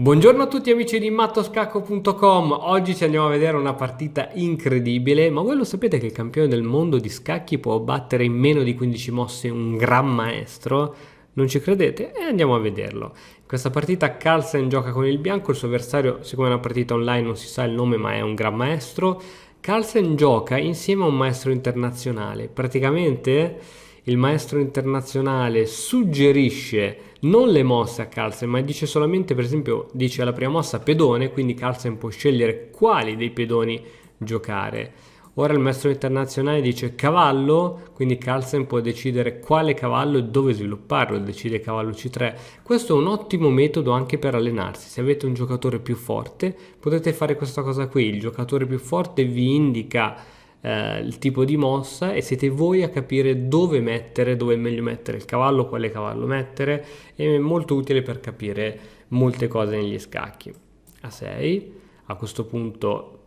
Buongiorno a tutti amici di mattoscacco.com. Oggi ci andiamo a vedere una partita incredibile, ma voi lo sapete che il campione del mondo di scacchi può battere in meno di 15 mosse un gran maestro? Non ci credete? E andiamo a vederlo. In questa partita Carlsen gioca con il bianco, il suo avversario, siccome è una partita online non si sa il nome ma è un gran maestro. Carlsen gioca insieme a un maestro internazionale, praticamente il maestro internazionale suggerisce non le mosse a Carlsen, ma dice solamente, per esempio, dice alla prima mossa pedone, quindi Carlsen può scegliere quali dei pedoni giocare. Ora il maestro internazionale dice cavallo, quindi Carlsen può decidere quale cavallo e dove svilupparlo, decide cavallo C3. Questo è un ottimo metodo anche per allenarsi. Se avete un giocatore più forte, potete fare questa cosa qui. Il giocatore più forte vi indica il tipo di mossa e siete voi a capire dove mettere, dove è meglio mettere il cavallo, quale cavallo mettere. È molto utile per capire molte cose negli scacchi. A6, a questo punto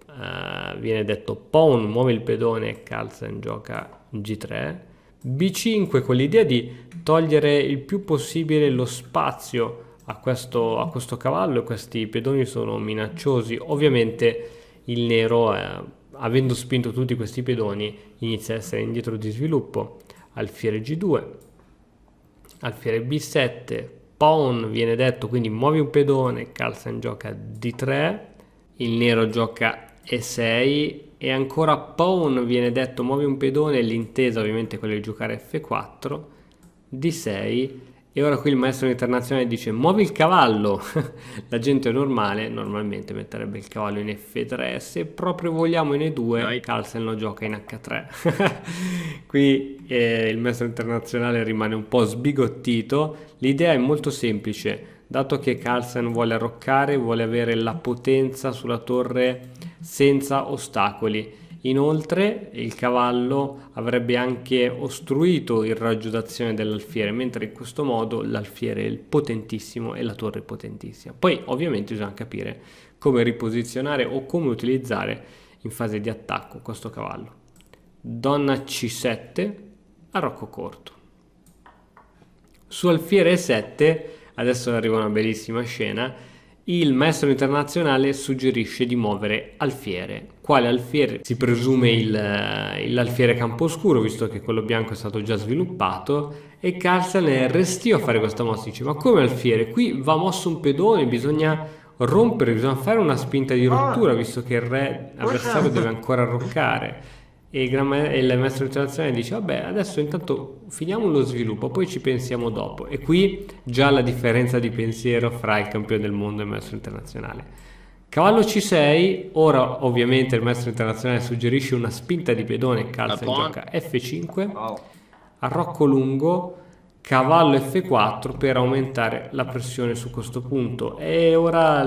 viene detto pawn, muove il pedone, Carlsen gioca G3, B5 con l'idea di togliere il più possibile lo spazio a questo cavallo, e questi pedoni sono minacciosi. Ovviamente il nero avendo spinto tutti questi pedoni inizia a essere indietro di sviluppo. Alfiere G2, alfiere B7, pawn viene detto, quindi muovi un pedone, Carlsen gioca D3, il nero gioca E6 e ancora pawn viene detto, muovi un pedone, l'intesa ovviamente è quella di giocare F4, D6 e ora qui il maestro internazionale dice muovi il cavallo. La gente normale normalmente metterebbe il cavallo in F3, se proprio vogliamo in E2 Carlsen lo gioca in H3. Qui il maestro internazionale rimane un po' sbigottito. L'idea è molto semplice, dato che Carlsen vuole arroccare, vuole avere la potenza sulla torre senza ostacoli. Inoltre il cavallo avrebbe anche ostruito il raggio d'azione dell'alfiere, mentre in questo modo l'alfiere è potentissimo e la torre è potentissima. Poi ovviamente bisogna capire come riposizionare o come utilizzare in fase di attacco questo cavallo. Donna C7, arrocco corto. Su alfiere E7, adesso arriva una bellissima scena. Il maestro internazionale suggerisce di muovere alfiere. Quale alfiere? Si presume l'alfiere camposcuro, visto che quello bianco è stato già sviluppato, e Carlsen è restio a fare questa mossa. Dice, ma come alfiere? Qui va mosso un pedone, bisogna rompere, bisogna fare una spinta di rottura, visto che il re avversario deve ancora arroccare. E il maestro internazionale dice vabbè adesso intanto finiamo lo sviluppo poi ci pensiamo dopo, e qui già la differenza di pensiero fra il campione del mondo e il maestro internazionale. Cavallo C6, ora ovviamente il maestro internazionale suggerisce una spinta di pedone, Carlsen gioca F5, arrocco lungo, cavallo F4 per aumentare la pressione su questo punto, e ora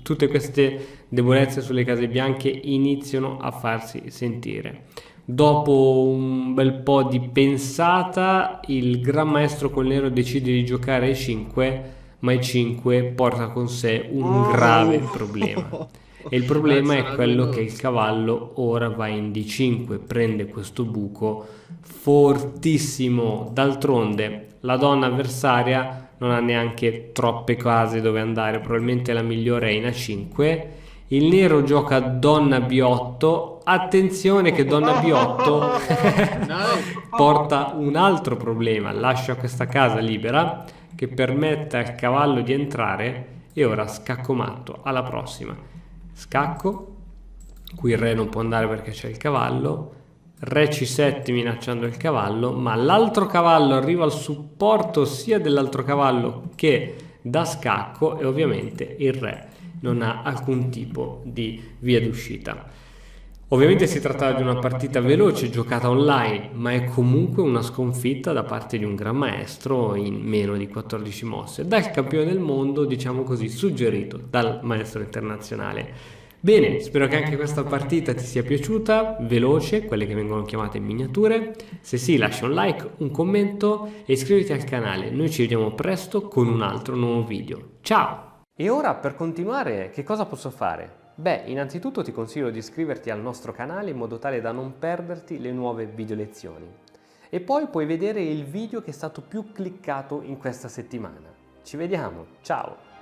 tutte queste debolezze sulle case bianche iniziano a farsi sentire. Dopo un bel po' di pensata il gran maestro col nero decide di giocare E5, ma E5 porta con sé un grave problema. E il problema è quello che il cavallo ora va in D5, prende questo buco fortissimo. D'altronde la donna avversaria non ha neanche troppe case dove andare, probabilmente la migliore è in A5. Il nero gioca donna B8, attenzione che donna B8 porta un altro problema, lascia questa casa libera che permette al cavallo di entrare, e ora scacco matto. Alla prossima. Scacco, qui il re non può andare perché c'è il cavallo, re C7 minacciando il cavallo, ma l'altro cavallo arriva al supporto sia dell'altro cavallo che da scacco, e ovviamente il re non ha alcun tipo di via d'uscita. Ovviamente si trattava di una partita veloce giocata online, ma è comunque una sconfitta da parte di un gran maestro in meno di 14 mosse, dal campione del mondo, diciamo così, suggerito dal maestro internazionale. Bene, spero che anche questa partita ti sia piaciuta, veloce, quelle che vengono chiamate miniature. Se sì, lascia un like, un commento e iscriviti al canale. Noi ci vediamo presto con un altro nuovo video. Ciao! E ora, per continuare, che cosa posso fare? Beh, innanzitutto ti consiglio di iscriverti al nostro canale in modo tale da non perderti le nuove video lezioni. E poi puoi vedere il video che è stato più cliccato in questa settimana. Ci vediamo, ciao!